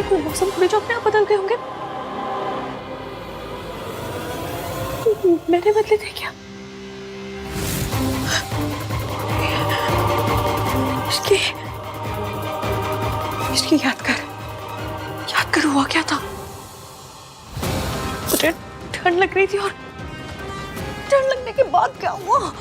कोई मौसम थोड़ी जो अपने आप बदल गए होंगे। मैंने बदले थे क्या? इसकी इसकी याद कर हुआ क्या था? मुझे ठंड लग रही थी और ठंड लगने के बाद क्या हुआ?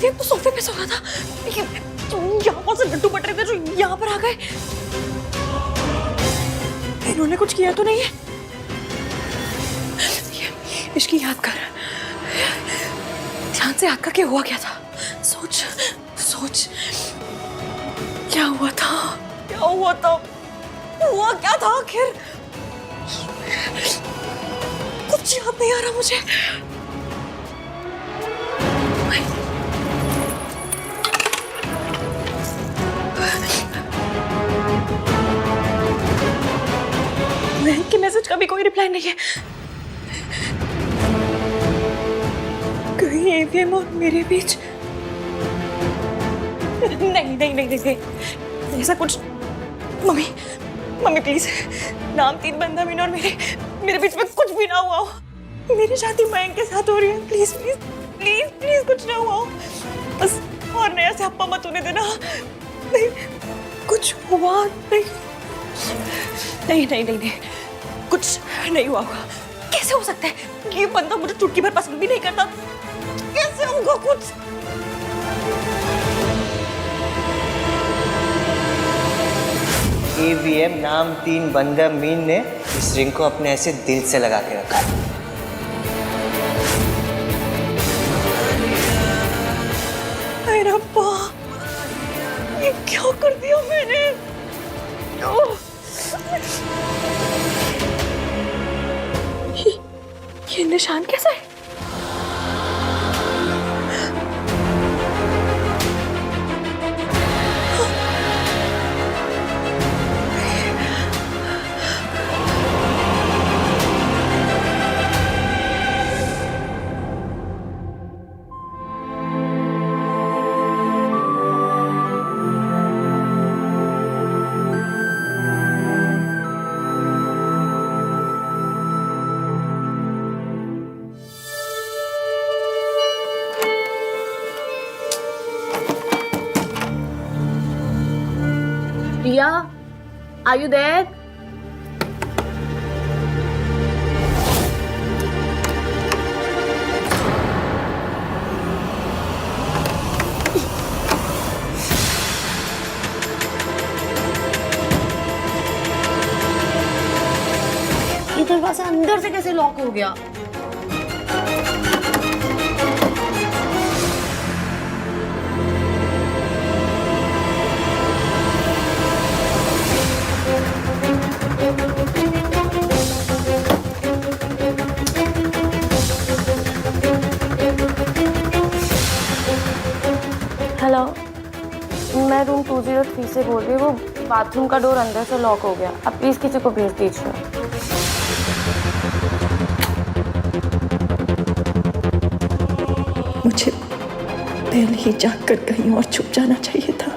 ये तो सोफे पे सोया था। यहाँ से लड्डू बट रहे थे जो यहाँ पर आ गए। इन्होंने कुछ किया तो नहीं है? इसकी याद कर, ध्यान से याद करके हुआ क्या था? सोच सोच, क्या हुआ था? क्या हुआ था? हुआ क्या था आखिर? कुछ याद नहीं आ रहा मुझे। महक के मैसेज का भी कोई रिप्लाई नहीं है। कहीं एवीएम और मेरे बीच नहीं, ऐसा कुछ। मम्मी प्लीज, नाम 3 बंदा मीना और मेरे बीच में कुछ भी ना हुआ हो। मेरी शादी मयंक के साथ हो रही है। प्लीज प्लीज प्लीज प्लीज कुछ ना हुआ हो बस। और नया से हप्पा मत होने देना। नहीं, कुछ हुआ नहीं। कुछ नहीं हुआ होगा। कैसे हो सकता है? ये बंदा मुझे चुटकी भर पसंद भी नहीं करता। कैसे होगा कुछ? एवीएम नाम 3 बंदा मीन ने इस रिंग को अपने ऐसे दिल से लगा के रखा है। अरे रब्बा, ये क्या कर दिया मैंने? ये निशान कैसा है? Priya, are you there? ये दरवाजा अंदर से कैसे लॉक हो गया? हेलो, मैं रूम 203 से बोल रही हूँ। वो बाथरूम का डोर अंदर से लॉक हो गया। आप प्लीज किसी को भेज दीजिए। मुझे पहले ही जाग कर कहीं और छुप जाना चाहिए था।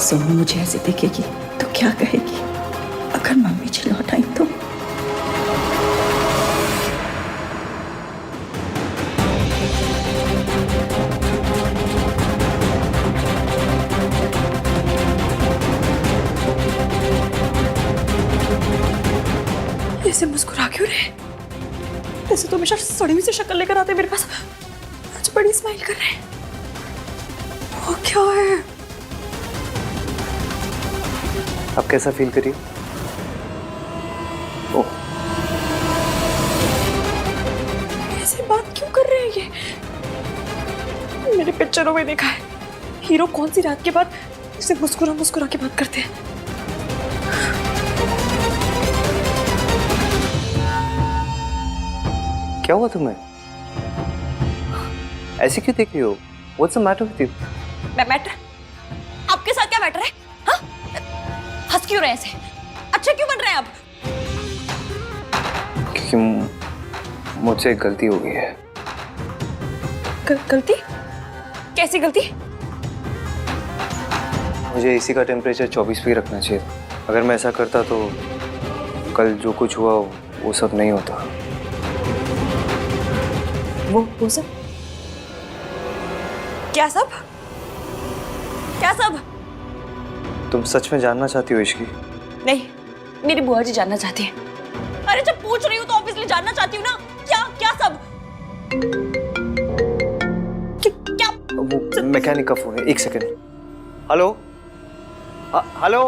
सोनू मुझे ऐसे देखेगी तो क्या कहेगी? अगर मम्मी जी लौट आई तो? ऐसे मुस्कुरा क्यों रहे? ऐसे तो हमेशा सड़ी हुई सी शक्ल लेकर आते मेरे पास। आज बड़ी स्माइल कर रहे हैं। वो क्या है? अब कैसा फील करिए? ओह, ऐसे बात क्यों कर रहे हैं ये? मेरे पिक्चरों में देखा है, हीरो कौन सी रात के बाद इसे मुस्कुरा मुस्कुरा के बात करते हैं। क्या हुआ तुम्हें? ऐसे क्यों देख रही हो? What's the matter with you? Matter? आपके साथ क्या मैटर है? हाँ? हंस क्यों रहे हैं ऐसे? अच्छे क्यों बन रहे हैं आप? क्योंकि मुझसे एक गलती हो गई है। गलती? कैसी गलती? मुझे एसी का टेम्परेचर 24 पे रखना चाहिए था। अगर मैं ऐसा करता तो कल जो कुछ हुआ वो सब नहीं होता। वो सब? क्या सब? क्या सब? तुम सच में जानना चाहती हो इश्की? नहीं, मेरी बुआ जी जानना चाहती है। अरे जब पूछ रही हूँ तो ऑब्वियसली जानना चाहती हूँ ना। क्या क्या सब? क्या? वो मैकेनिक का फोन है, एक सेकंड। हेलो? हेलो?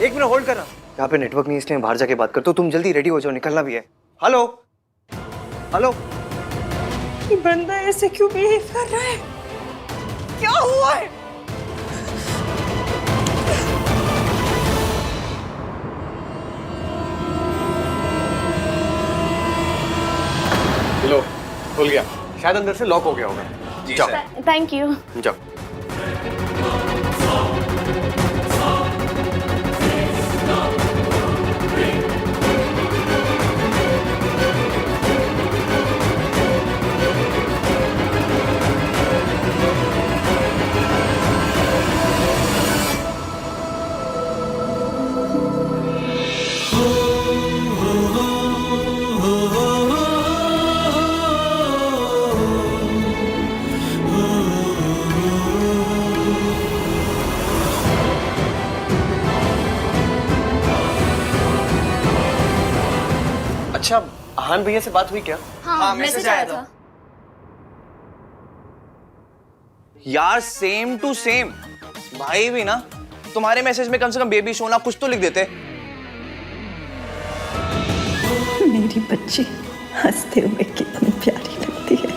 एक मिनट होल्ड करना। यहाँ पे नेटवर्क नहीं इसलिए बाहर जाके बात करता हूँ। तुम जल्दी रेडी हो जाओ, निकलना भी है। हेलो? हेलो? ये बंदा ऐसे क्यों बिहेव कर रहा है? क्या हुआ है? लो, खुल गया। शायद अंदर से लॉक हो गया होगा। जी जाओ। Thank you. जाओ। अच्छा, आहान भैया से बात हुई क्या? हाँ, मैसेज आया था। यार सेम टू सेम। भाई भी ना तुम्हारे मैसेज में कम से कम बेबी सोना कुछ तो लिख देते। मेरी बच्ची हंसते हुए कितनी प्यारी लगती है।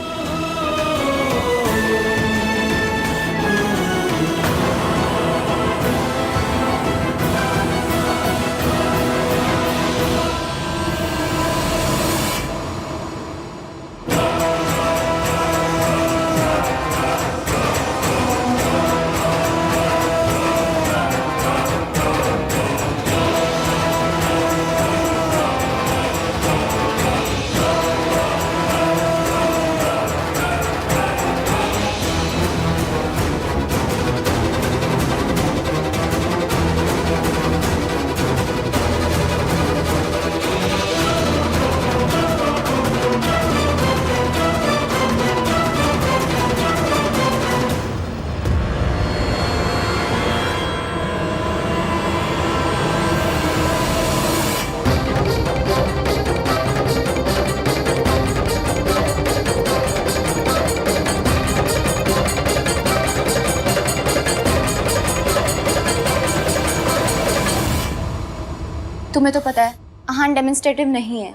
तुम्हें तो पता है आहान डेमोन्स्ट्रेटिव नहीं है,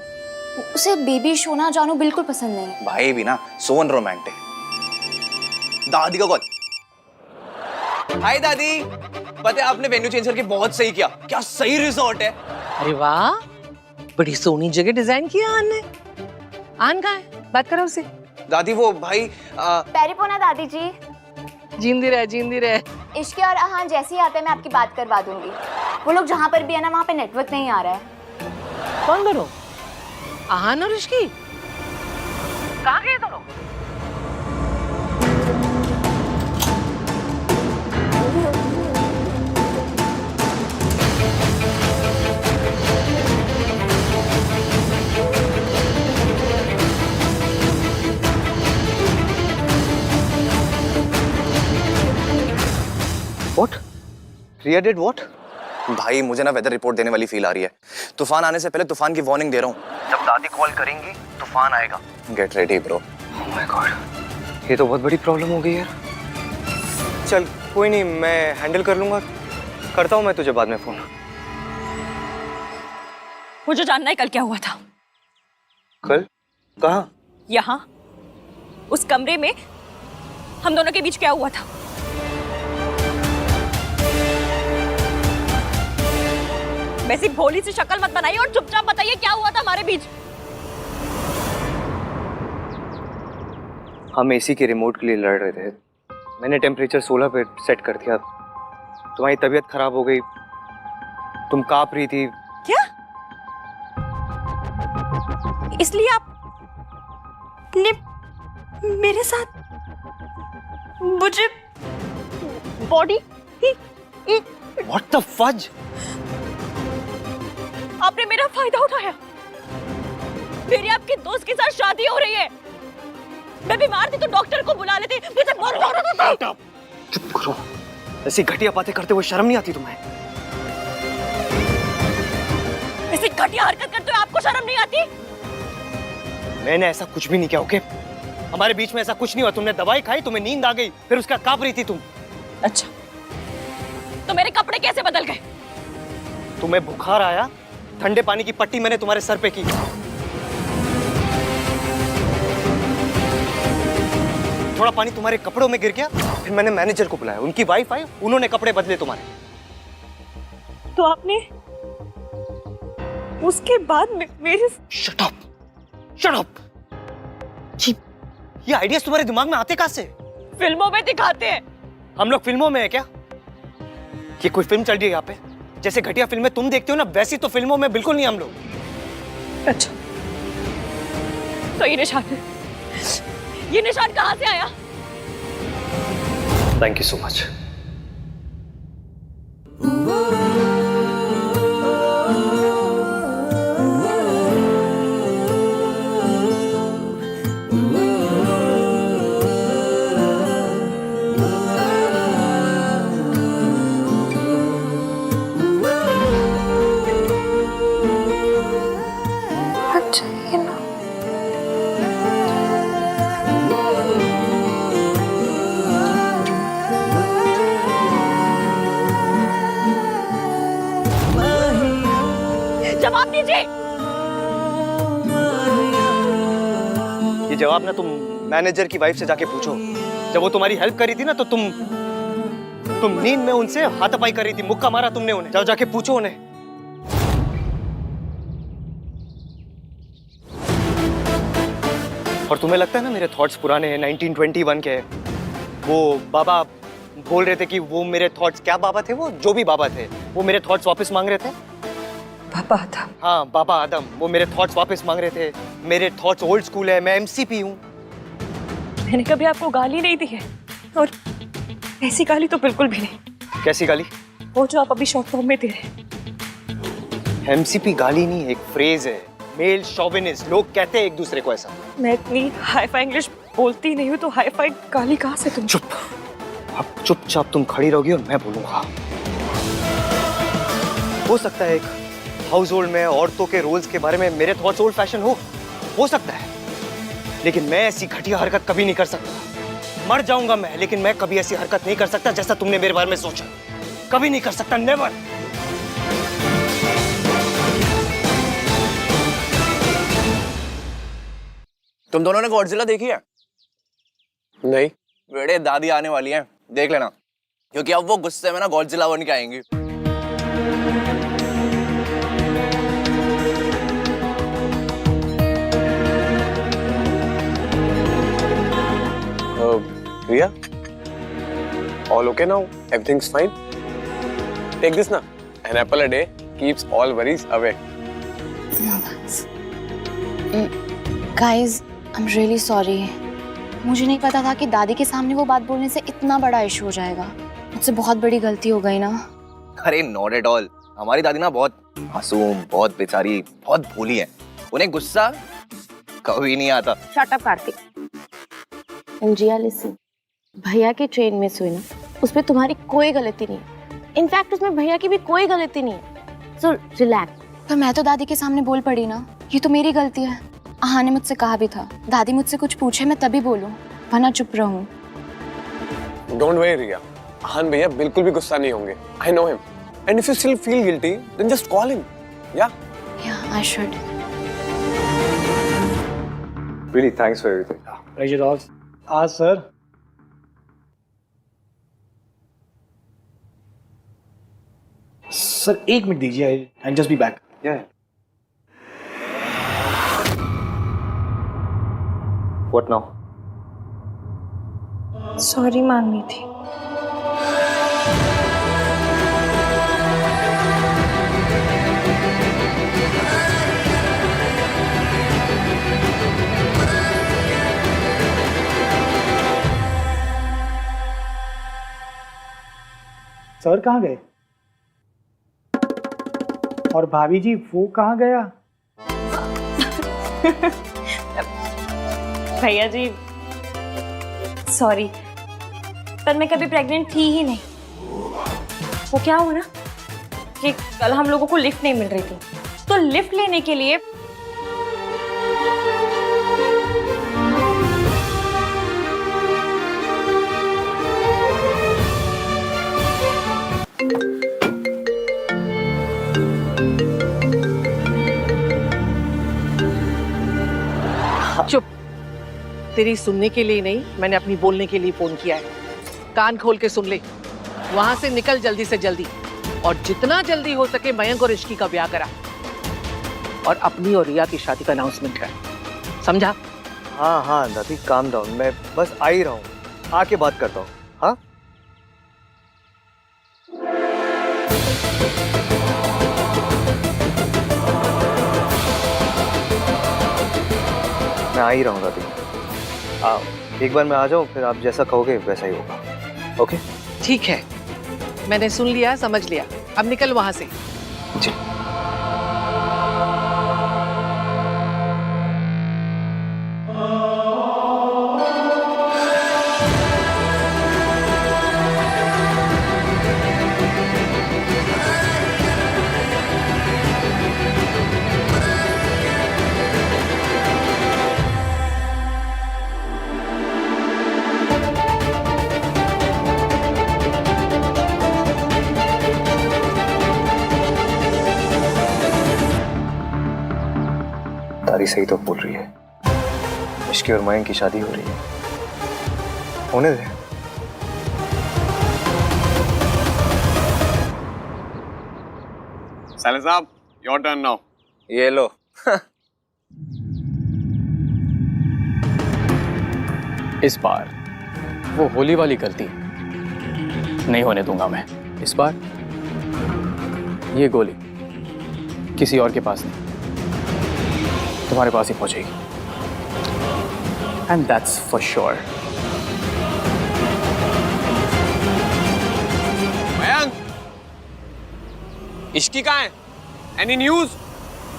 उसे बेबी सोना जानू बिल्कुल पसंद नहीं है। भाई भी ना सो अनरोमांटिक। दादी का कॉल। हाय दादी, पता है आपने वेन्यू चेंज करके बहुत सही किया। क्या सही रिजॉर्ट है। अरे वाह, बड़ी सोनी जगह डिजाइन किया आन ने। आन कहाँ है? बात करो उससे। दादी वो भाई पैरिपोना दादी जी। जींदी रहे, जींदी रहे। इश्के और आहान जैसे ही आते हैं मैं आपकी बात करवा दूंगी। वो लोग जहाँ पर भी है ना वहाँ पे नेटवर्क नहीं आ रहा है। कौन दोनों? आहान और इश्की? कहाँ गए दोनों? What? Riya did what? भाई मुझे ना वेदर रिपोर्ट देने वाली फील आ रही है। तूफान आने से पहले तूफान की वार्निंग दे रहा हूँ। जब दादी कॉल करेंगी तूफान आएगा। Get ready bro. Oh my God, ये तो बहुत बड़ी प्रॉब्लम हो गई यार। चल कोई नहीं, मैं हैंडल कर लूंगा। करता हूँ मैं तुझे बाद में फोन। मुझे जानना है कल क्या हुआ था। कल? कहाँ? यहाँ उस कमरे में हम दोनों के बीच क्या हुआ था। वैसी भोली सी शक्ल मत बनाइए और चुपचाप बताइए क्या हुआ था हमारे बीच। हम एसी के रिमोट के लिए लड़ रहे थे। मैंने टेम्परेचर 16 पे सेट कर दिया। तुम्हारी तबीयत खराब हो गई, तुम कांप रही थी। क्या? इसलिए आपने मेरे साथ मुझे बॉडी What the fudge? आपने मेरा फायदा उठाया। मेरी आपके दोस्त के साथ शादी हो रही है। मैं बीमार थी तो डॉक्टर को बुला लेते। मुझे बहुत जरूरत थी। चुप करो। ऐसी घटिया बातें करते हुए शर्म नहीं आती तुम्हें? ऐसी घटिया हरकत करते हुए आपको शर्म नहीं आती? मैंने ऐसा कुछ भी नहीं किया, ओके? हमारे बीच में ऐसा कुछ नहीं हुआ। तुमने दवाई खाई, तुम्हें नींद आ गई, फिर उसका कांप रही थी तुम। अच्छा, तो मेरे कपड़े कैसे बदल गए? तुम्हें बुखार आया, ठंडे पानी की पट्टी मैंने तुम्हारे सर पे की। थोड़ा पानी तुम्हारे कपड़ों में गिर गया, फिर मैंने मैनेजर को बुलाया, उनकी वाइफ आई, उन्होंने कपड़े बदले तुम्हारे। तो आपने उसके बाद मेरे शट अप, शट अप। ये आइडियाज तुम्हारे दिमाग में आते कहां से? फिल्मों में दिखाते हैं। हम लोग फिल्मों में है क्या? ये कोई फिल्म चल रही है यहाँ पे? जैसे घटिया फिल्में तुम देखते हो ना, वैसी तो फिल्मों में बिल्कुल नहीं हम लोग। अच्छा, तो ये निशान कहां से आया? Thank you so much. जवाब दीजिए। ये जवाब ना तुम मैनेजर की वाइफ से जाके पूछो। जब वो तुम्हारी हेल्प कर रही थी ना, तो तुम नींद में उनसे हाथापाई कर रही थी, मुक्का मारा तुमने उन्हें। जाओ जाके पूछो उन्हें। और तुम्हें लगता है ना मेरे थॉट्स पुराने हैं, 1921 के हैं। वो बाबा बोल रहे थे कि वो मेरे थॉट्स, क्या बाबा थे वो, जो भी बाबा थे, वो मेरे थॉट्स वापस मांग रहे थे। बाबा आदम। हाँ, बाबा आदम, वो मेरे थॉट्स वापस मांग रहे थे। मेरे थॉट्स ओल्ड स्कूल है, मैं एमसीपी हूँ। मैंने कभी आपको गाली नहीं दी है, और ऐसी गाली तो बिल्कुल भी नहीं। कैसी गाली? वो जो आप अभी शॉर्ट फॉर्म में दे रहे हैं। एमसीपी गाली नहीं, एक फ्रेज है, मेल शॉविनिस्ट। लोग कहते हैं एक दूसरे को ऐसा। मैं इतनी हाई फाई इंग्लिश बोलती नहीं हूँ, तो हाई फाई गाली कहाँ से तुम? चुप। अब चुपचाप तुम खड़ी रहोगी और मैं बोलूंगा। हो सकता है एक हाउस होल्ड में औरतों के रोल्स के बारे में मेरे थॉट्स ओल्ड फैशन हो सकता है, लेकिन मैं ऐसी घटिया हरकत कभी नहीं कर सकता। मर जाऊंगा मैं, लेकिन मैं कभी ऐसी हरकत नहीं कर सकता जैसा तुमने मेरे बारे में सोचा। कभी नहीं कर सकता, नेवर। तुम दोनों ने गॉडजिला देखी है? नहीं। बेटे, दादी आने वाली है, देख लेना, क्योंकि अब वो गुस्से में ना गॉडजिला बन के आएंगी। Riya, all okay now? Everything's fine? Take this na. An apple a day keeps all worries away. Guys, I am really sorry. मुझे नहीं पता था कि दादी के सामने वो बात बोलने से इतना बड़ा इशू हो जाएगा। मुझसे बहुत बड़ी गलती हो गई ना। अरे नॉट एट ऑल। हमारी दादी ना बहुत मासूम, बहुत बेचारी, बहुत भोली है। उन्हें गुस्सा कभी नहीं आता। Shut up Kartik. Jiya listen, भैया की ट्रेन मिस हुई ना, उसमें तुम्हारी कोई गलती नहीं है। इनफैक्ट उसमें भैया की भी कोई गलती नहीं है। So relax. पर मैं तो दादी के सामने बोल पड़ी ना, ये तो मेरी गलती है। आहा ने मुझसे कहा भी था, दादी मुझसे कुछ पूछे मैं तभी बोलूं, वरना चुप रहूं। Don't worry रिया, आहान भैया बिल्कुल भी गुस्सा नहीं होंगे। I know him. And if you still feel guilty, then just call him. Yeah. Yeah, I should. Really, thanks for everything. Pleasure all. Sir. Sir 1 minute दीजिए, I just be back. Yeah. What now? Sorry मांगनी थी. Sir कहाँ गए? और भाभी जी वो कहाँ गया? भैया जी सॉरी, पर मैं कभी प्रेग्नेंट थी ही नहीं. वो क्या हुआ ना कि कल हम लोगों को लिफ्ट नहीं मिल रही थी, तो लिफ्ट लेने के लिए चुप। तेरी सुनने के लिए नहीं, मैंने अपनी बोलने के लिए फोन किया है. कान खोल के सुन ले. वहां से निकल जल्दी से जल्दी, और जितना जल्दी हो सके मयंक और इश्की का ब्याह करा, और अपनी और रिया की शादी का अनाउंसमेंट कर. समझा? हाँ हाँ दादी, काम डाउन. मैं बस आ ही रहा हूँ, आके बात करता हूँ. हाँ मैं आ ही रहा हूँ दादी. एक बार मैं आ जाऊँ, फिर आप जैसा कहोगे वैसा ही होगा. ओके? ठीक है, मैंने सुन लिया, समझ लिया. अब निकल वहां से. जी. तारी सही तो बोल रही है. इश्की और मयंक की शादी हो रही है. होने दे. साले साहब, your turn now. ये लो. इस बार वो होली वाली गलती नहीं होने दूंगा मैं. इस बार ये गोली किसी और के पास नहीं, तुम्हारे पास ही पहुंचेगी. And that's for sure. Mayank, Ishki कहाँ है? Any news?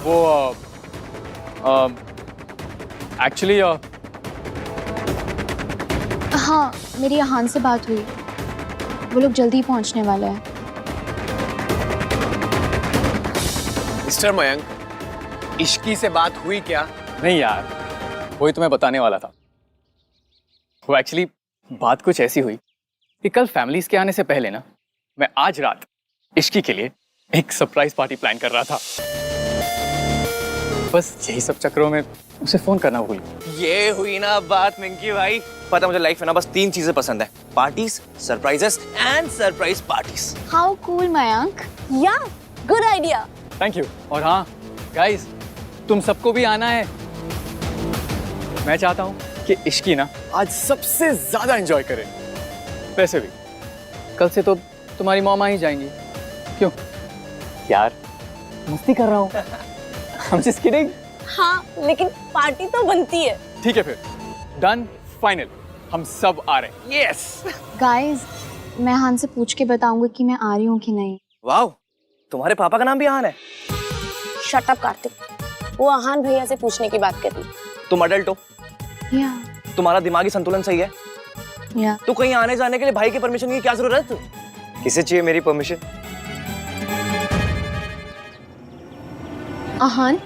वो एक्चुअली हाँ, मेरी आहान से बात हुई. वो लोग जल्दी पहुंचने वाले हैं. मिस्टर मयंक, इश्की से बात हुई क्या? नहीं यार, वही तुम्हें बताने वाला था. वो एक्चुअली बात कुछ ऐसी हुई कि कल फैमिलीज के आने से पहले ना, मैं आज रात इश्की के लिए एक सरप्राइज पार्टी प्लान कर रहा था. बस यही सब चक्करों में उसे फोन करना भूल गया. ये हुई ना बात मिंकी भाई. पता मुझे लाइफ में ना बस 3 चीजें पसंद है: parties, surprises and surprise parties. How cool Mayank. या गुड आइडिया. Thank you. और हाँ गाइस, तुम सबको भी आना है. मैं चाहता हूँ कि इश्की ना आज सबसे ज्यादा एंजॉय करे. वैसे भी कल से तो तुम्हारी मॉम आ ही जाएंगी. क्यों यार, मस्ती कर रहा हूँ. I'm just kidding. हाँ, लेकिन पार्टी तो बनती है. ठीक है फिर, डन, फाइनल, हम सब आ रहे हैं. यस. गाइस, मैं आहान से पूछ के बताऊंगी कि मैं आ रही हूँ कि नहीं. वाओ, तुम्हारे पापा का नाम भी आहान है? शट अप कार्तिक, वो आहान भैया से पूछने की बात कर रही. तुम अडल्ट हो, या तुम्हारा दिमागी संतुलन सही है. या तो कहीं आने जाने के लिए भाई की परमिशन की क्या जरूरत? किसे चाहिए मेरी परमिशन? आहान,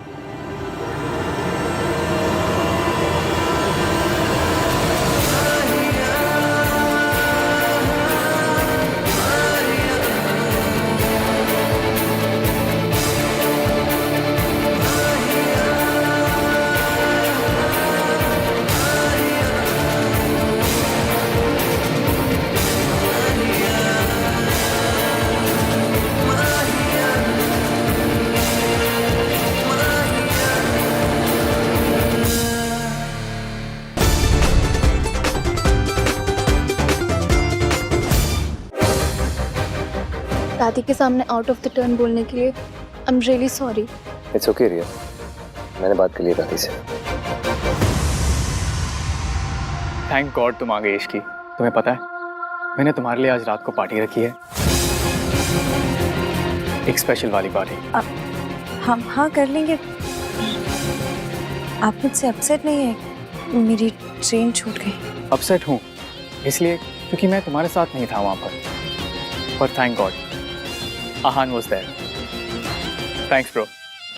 दादी के सामने आउट ऑफ द टर्न बोलने के लिए I am really sorry. It's okay Riya, मैंने बात कर ली दादी से। थैंक गॉड तुम आ गई इश्की। तुम्हें पता है मैंने तुम्हारे लिए आज रात को पार्टी रखी है, एक स्पेशल वाली पार्टी। हम हाँ कर लेंगे। आप मुझसे अपसेट नहीं है? मेरी ट्रेन छूट गई। अपसेट हूँ इसलिए क्योंकि मैं तुम्हारे साथ नहीं था वहाँ पर thank god Aahan was there. Thanks bro.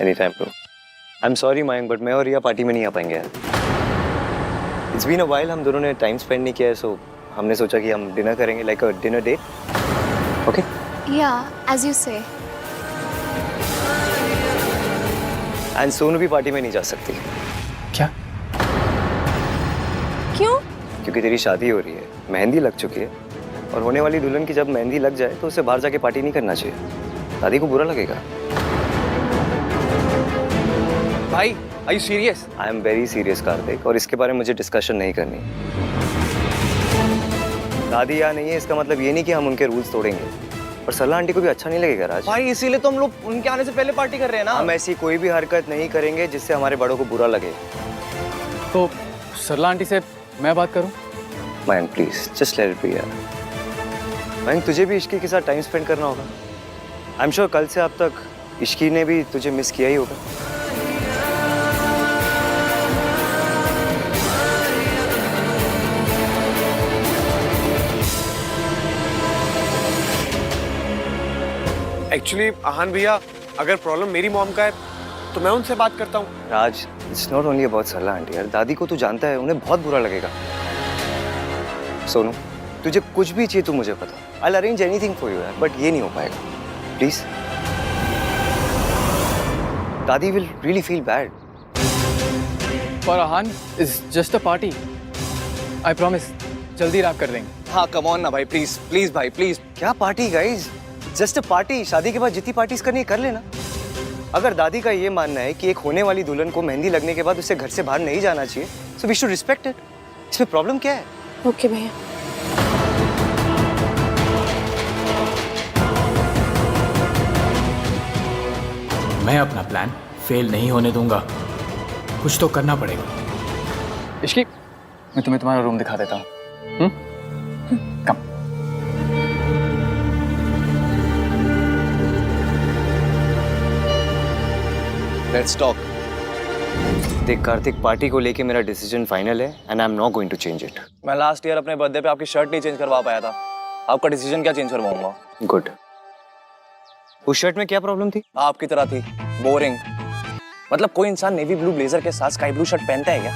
Any time bro. I am sorry Mayank, but मैं और रिया पार्टी में नहीं आ पाएंगे यार। इट्स बीन अ व्हाइल, हम दोनों ने टाइम स्पेंड नहीं किया है, सो हमने सोचा कि हम डिनर करेंगे, like a dinner date. Okay? या as you say. And Sonu भी पार्टी में नहीं जा सकती। क्या? क्यों? क्योंकि तेरी शादी हो रही है, मेहंदी लग चुकी है, और होने वाली दुल्हन की जब मेहंदी लग जाए तो उसे बाहर जाके पार्टी नहीं करना चाहिए, दादी को बुरा लगेगा। भाई are you serious? I am very serious Kartik, और इसके बारे में मुझे डिस्कशन नहीं करनी। दादी यहाँ नहीं है इसका मतलब ये नहीं कि हम उनके रूल्स तोड़ेंगे, और सरला आंटी को भी अच्छा नहीं लगेगा राज। भाई इसीलिए तो हम लोग उनके आने से पहले पार्टी कर रहे हैं ना। हम ऐसी कोई भी हरकत नहीं करेंगे जिससे हमारे बड़ों को बुरा लगे। तो सरला आंटी से मैं बात करूं? Mayank please just let it be यार। मयंक तुझे भी इश्की के साथ टाइम स्पेंड करना होगा। आई एम श्योर कल से अब तक इश्की ने भी तुझे मिस किया ही होगा। एक्चुअली आहान भैया, अगर प्रॉब्लम मेरी मॉम का है तो मैं उनसे बात करता हूँ। Raj it's not only about Sarla aunty यार, दादी को तू जानता है, उन्हें बहुत बुरा लगेगा। सोनू तुझे कुछ भी चाहिए तो मुझे पता, I will arrange anything for you यार, बट ये नहीं हो पाएगा प्लीज। दादी विल रियली फील बैड। और Aahan is just a party, I promise जल्दी रैप कर देंगे। हाँ कम ऑन ना भाई, प्लीज प्लीज भाई प्लीज। क्या party guys, just a party. शादी के बाद जितनी पार्टीज करनी है कर लेना। अगर दादी का ये मानना है कि एक होने वाली दुल्हन को मेहंदी लगने के बाद उसे घर से बाहर नहीं जाना चाहिए, so we should respect it. इसमें प्रॉब्लम क्या है? ओके भैया। मैं अपना प्लान फेल नहीं होने दूंगा, कुछ तो करना पड़ेगा। इश्की मैं तुम्हें तुम्हारा रूम दिखा देता हूँ। कम। Let's talk. देख कार्तिक, पार्टी को लेके मेरा डिसीजन फाइनल है and I am not going to change it. मैं लास्ट ईयर अपने बर्थडे पे आपकी शर्ट नहीं चेंज करवा पाया था, आपका डिसीजन क्या चेंज करवाऊंगा? गुड। उस शर्ट में क्या प्रॉब्लम थी? आपकी तरह थी, बोरिंग। मतलब कोई इंसान नेवी ब्लू ब्लेजर के साथ स्काई ब्लू शर्ट पहनता है क्या?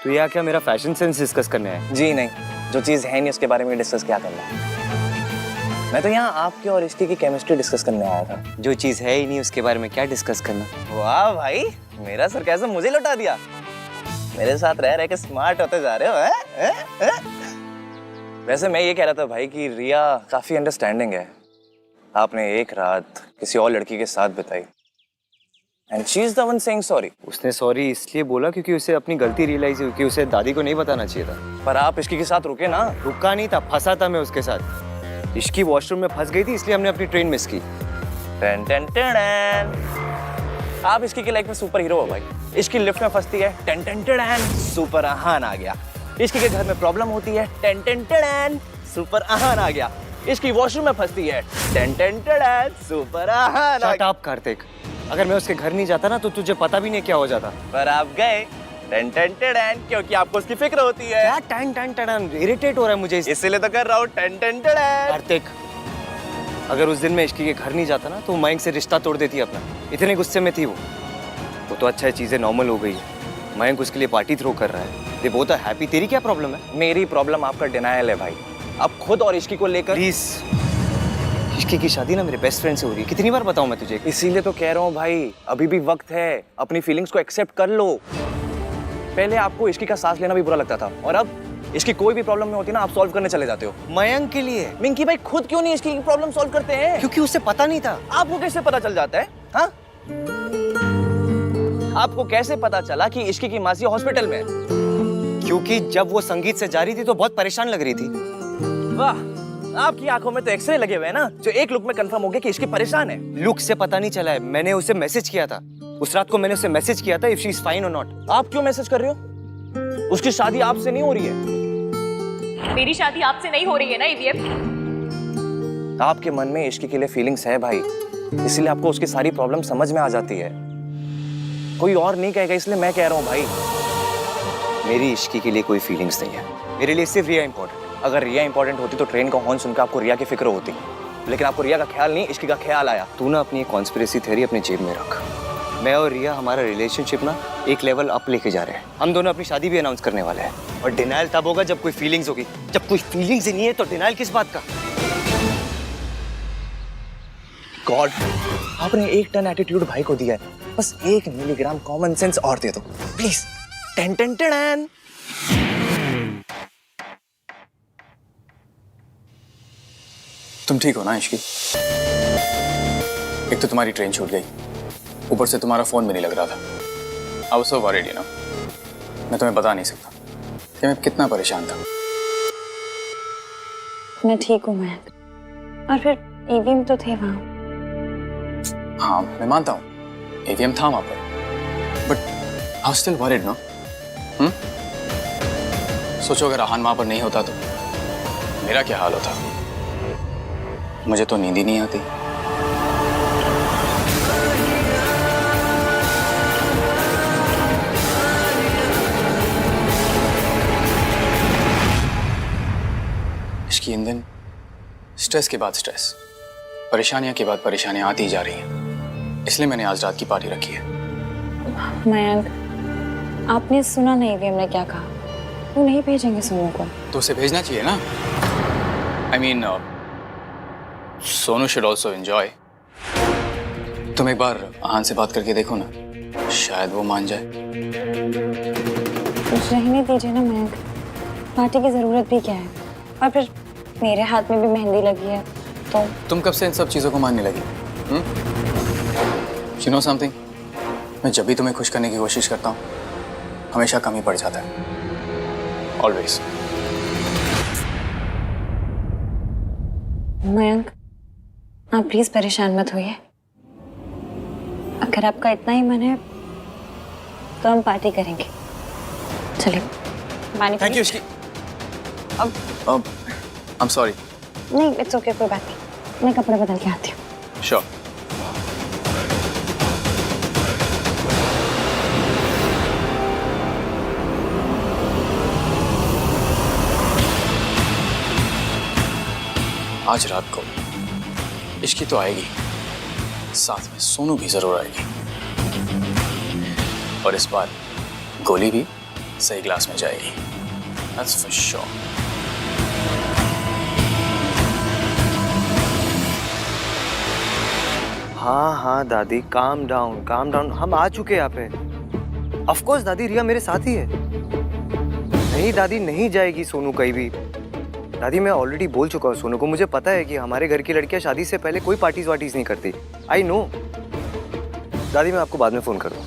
तो यहाँ क्या मेरा फैशन सेंस डिस्कस करने है? जी नहीं, जो चीज है नहीं उसके बारे में डिस्कस क्या करना है। मैं तो यहाँ आपके और इसकी की केमिस्ट्री डिस्कस करने आया था। जो चीज है ही नहीं उसके बारे में क्या डिस्कस करना? वाह भाई, मेरा सरकाज़म मुझे लौटा दिया। मेरे साथ रह रह के स्मार्ट होते जा रहे हो हैं? वैसे मैं ये कह रहा था भाई कि रिया काफी अंडरस्टैंडिंग है। आपने एक रात किसी और लड़की के साथ बिताई and she is the one saying sorry. उसने सॉरी इसलिए बोला क्योंकि उसे अपनी गलती रियलाइज हुई कि उसे दादी को नहीं बताना चाहिए था। पर आप इसकी के साथ रुके ना। रुका नहीं था, फंसा था मैं उसके साथ। इश्की वॉशरूम में फंस गई थी इसलिए हमने अपनी ट्रेन मिस की। टन टन टन। आप इसकी की लाइफ में सुपर हीरो हो भाई। इसकी लिफ्ट में फंसती है, टन टन टन, सुपर आहान आ गया। इसकी के घर में प्रॉब्लम होती है, टन टन टन, सुपर आहान आ गया। इसकी वॉशरूम में फंसती है, टन टन टन, सुपर आहान आ शट अप कार्तिक, अगर मैं उसके घर नहीं जाता ना तो तुझे पता भी नहीं क्या हो जाता। पर आप गए, टन टन टन, क्योंकि आपको उसकी फिक्र होती है। क्या टन टन टन? इरिटेट हो रहा है मुझे इसीलिए तो कर रहा हूँ, टन टन टन। कार्तिक, अगर उस दिन मैं इश्की के घर नहीं जाता ना तो मयंक से रिश्ता तोड़ देती अपना। इतने गुस्से में थी वो तो अच्छा है, चीजें नॉर्मल हो गई है। मयंक उसके लिए पार्टी थ्रो कर रहा है, ये बहुत हैप्पी। तेरी क्या प्रॉब्लम है? मेरी प्रॉब्लम आपका डिनायल है भाई। अब खुद और इश्की को लेकर प्लीज, इश्की की शादी ना मेरे बेस्ट फ्रेंड से हो रही है, कितनी बार बताऊं मैं तुझे? इसीलिए तो कह रहा हूँ भाई, अभी भी वक्त है, अपनी फीलिंग्स को एक्सेप्ट कर लो। पहले आपको इश्की का सांस लेना भी बुरा लगता था और अब इसकी कोई भी प्रॉब्लम में होती ना, आप सॉल्व करने चले जाते हो। मयंक के लिए। मिंकी भाई खुद क्यों नहीं इसकी प्रॉब्लम सॉल्व करते हैं? क्योंकि उसे पता नहीं था। आपको कैसे पता चल जाता है? हाँ, आपको कैसे पता चला कि इश्की की मासी हॉस्पिटल में है? क्योंकि जब वो संगीत से जा रही थी तो बहुत परेशान लग रही थी। वाह, आपकी आंखों में तो एक्सरे लगे हुए हैं ना, जो एक लुक में कंफर्म हो गया कि इसकी परेशान है। लुक से पता नहीं चला है, मैंने उसे मैसेज किया था। उस रात को मैंने उसे मैसेज किया था इफ शी इज फाइन और नॉट। आप क्यों मैसेज कर रहे हो? उसकी शादी आपसे नहीं हो रही है। मेरी शादी आपसे नहीं हो रही है ना ईवीएम। आपके मन में इश्क के लिए फीलिंग्स है भाई, इसलिए आपको उसकी सारी प्रॉब्लम समझ में आ जाती है। कोई और नहीं कहेगा, इसलिए मैं कह रहा हूँ भाई। मेरी इश्की के लिए कोई फीलिंग्स नहीं है, मेरे लिए सिर्फ रिया इंपॉर्टेंट। अगर रिया इंपॉर्टेंट होती तो ट्रेन का हॉर्न सुनकर आपको रिया की फिक्र होती, लेकिन आपको रिया का ख्याल नहीं, इश्क का ख्याल आया। तू ना अपनी कॉन्स्पिरेसी थ्योरी अपने जेब में रख। मैं और रिया हमारा रिलेशनशिप ना एक लेवल अप लेके जा रहे हैं। हम दोनों अपनी शादी भी अनाउंस करने वाले हैं। और डिनायल तब होगा जब कोई फीलिंग्स होगी। जब कोई फीलिंग्स ही नहीं है तो डिनायल किस बात का? गॉड, आपने 1 टन एटीट्यूड भाई को दिया है, बस 1 मिलीग्राम कॉमन सेंस और दे दो प्लीज। Ten ten ten. तुम ठीक हो ना इश्की? एक तो तुम्हारी ट्रेन छूट गई, ऊपर से तुम्हारा फोन भी नहीं लग रहा था। I was so worried, you know. मैं तुम्हें बता नहीं सकता कि मैं कितना परेशान था। मैं ठीक हूँ मयंक, और फिर ईवीएम तो थे वहाँ। हाँ मैं मानता हूँ एवीएम था वहां पर, but I was still worried, no? सोचो अगर आहान वहां पर नहीं होता तो मेरा क्या हाल होता। मुझे तो नींद ही नहीं आती। इसकी ईंधन स्ट्रेस के बाद स्ट्रेस, परेशानियां के बाद परेशानियां आती जा रही हैं। इसलिए मैंने आज रात की पार्टी रखी है। मयंक, आपने सुना नहीं ईवीएम ने क्या कहा? वो नहीं भेजेंगे सोनू को। तो उसे भेजना चाहिए ना। I mean Sonu should also enjoy. तुम एक बार आहान से बात करके देखो ना, शायद वो मान जाए। कुछ रहने दीजिए ना मयंक, पार्टी की जरूरत भी क्या है? और फिर मेरे हाथ में भी मेहंदी लगी है तो। तुम कब से इन सब चीजों को मानने लगी? You know something? मैं जब भी तुम्हें खुश करने की कोशिश करता हूँ हमेशा कमी पड़ जाता है। Always. मयंक, आप प्लीज परेशान मत होइए। अगर आपका इतना ही मन है तो हम पार्टी करेंगे। चलिए पानी। Thank you Ishki. I'm sorry. नहीं, इट्स ओके, कोई बात नहीं। मैं कपड़े बदल के आती हूँ। Sure. आज रात को इश्की तो आएगी, साथ में सोनू भी जरूर आएगी, और इस बार गोली भी सही ग्लास में जाएगी। That's for sure. हाँ दादी, काम डाउन। हम आ चुके हैं यहाँ पे। ऑफ कोर्स दादी, रिया मेरे साथ ही है। नहीं दादी, नहीं जाएगी सोनू कहीं भी। दादी मैं ऑलरेडी बोल चुका हूँ सोनू को, मुझे पता है कि हमारे घर की लड़कियां शादी से पहले कोई पार्टीज वार्टीज नहीं करती। I know. दादी मैं आपको बाद में फोन कर दूँ।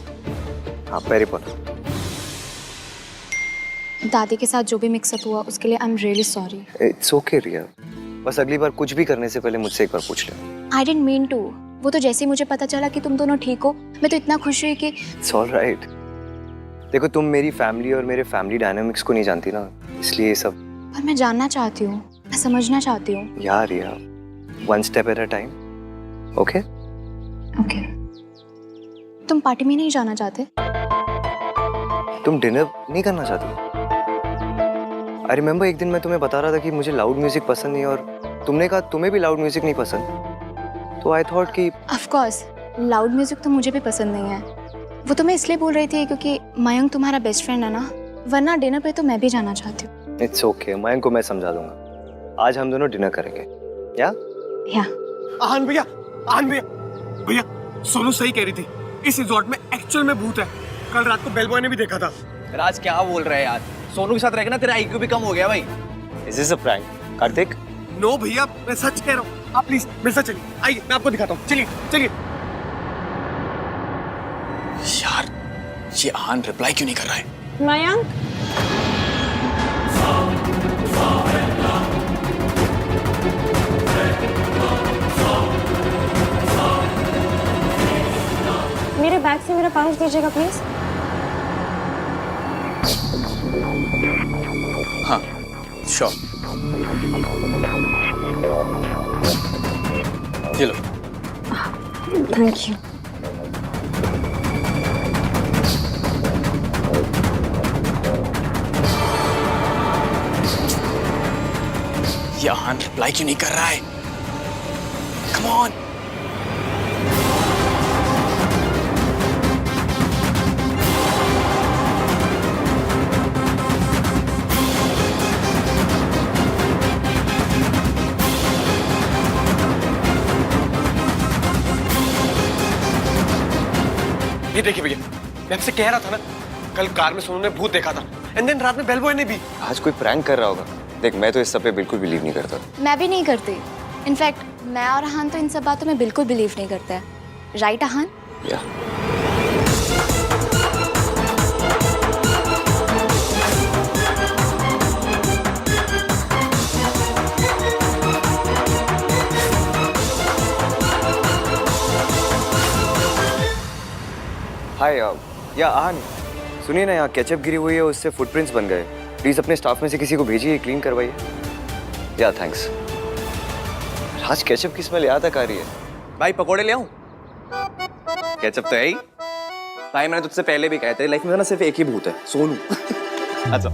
हाँ पेरी पर। दादी के साथ जो भी मिक्सअप हुआ उसके लिए I am really sorry. It's okay Riya, बस अगली बार कुछ भी करने से पहले मुझसे एक बार पूछ ले। I didn't mean to. वो तो जैसे ही मुझे पता चला कि तुम दोनों ठीक हो, मैं तो इतना खुश हुई कि। It's all right. देखो तुम मेरी फैमिली और मेरे फैमिली डायनामिक्स को नहीं जानती ना, इसलिए ये सब। पर मैं जानना चाहती हूँ, मैं समझना चाहती हूँ। यार Riya, one step at a time. Okay okay. तुम पार्टी में नहीं जाना चाहते? तुम डिनर नहीं करना चाहती? आई रिमेम्बर एक दिन मैं तुम्हें बता रहा था कि मुझे लाउड म्यूजिक पसंद नहीं, और तुमने कहा तुम्हें भी लाउड म्यूजिक नहीं पसंद। तो आई थॉट कि ऑफ कोर्स लाउड म्यूजिक तो मुझे भी पसंद नहीं है। वो तो मैं इसलिए बोल रही थी क्योंकि मयंक तुम्हारा बेस्ट फ्रेंड है ना, वरना डिनर पे तो मैं भी जाना चाहती हूँ। इट्स ओके, मयंक को मैं समझा दूंगा। आज हम दोनों डिनर करेंगे। या आहान भैया, भैया सोनू सही कह रही थी, इस रिजॉर्ट में एक्चुअल में भूत है। कल रात को बेल बॉय ने भी देखा था। राज क्या बोल रहे हैं यार? सोनू के साथ रहेगा ना तेरा IQ भी कम हो गया भाई। Is this a prank Kartik? No भैया, मैं सच कह रहा हूँ। आप प्लीज मेरे साथ चलिए, आइए मैं आपको दिखाता हूँ। चलिए। यार ये आहान रिप्लाई क्यों नहीं कर रहा है? मयंक बैग से मेरा पाउच दीजिएगा प्लीज। हाँ श्योर, ये लो। Thank you. ये आहान रिप्लाई क्यों नहीं कर रहा है? Come on. ये देखिए भैया, मैं आपसे कह रहा था ना, कल कार में सोनू ने भूत देखा था, एंड देन रात में बेल बॉय ने भी। आज कोई प्रैंक कर रहा होगा। देख, मैं तो इस सब पे बिल्कुल बिलीव नहीं करता। मैं भी नहीं करती। इनफैक्ट मैं और अहान तो इन सब बातों में बिल्कुल बिलीव नहीं करते हैं। राइट अहान? या हाय या आहान, सुनिए ना, यहाँ केचप गिरी हुई है, उससे फुटप्रिंट्स बन गए। प्लीज अपने स्टाफ में से किसी को भेजिए, क्लीन करवाइए। या थैंक्स। आज केचप की स्मेल यहाँ तक आ रही है। भाई पकोड़े ले आऊं? केचप तो है ही। भाई मैंने तुझसे पहले भी कहा था, लाइफ में ना सिर्फ एक ही भूत है, सोनू। अच्छा।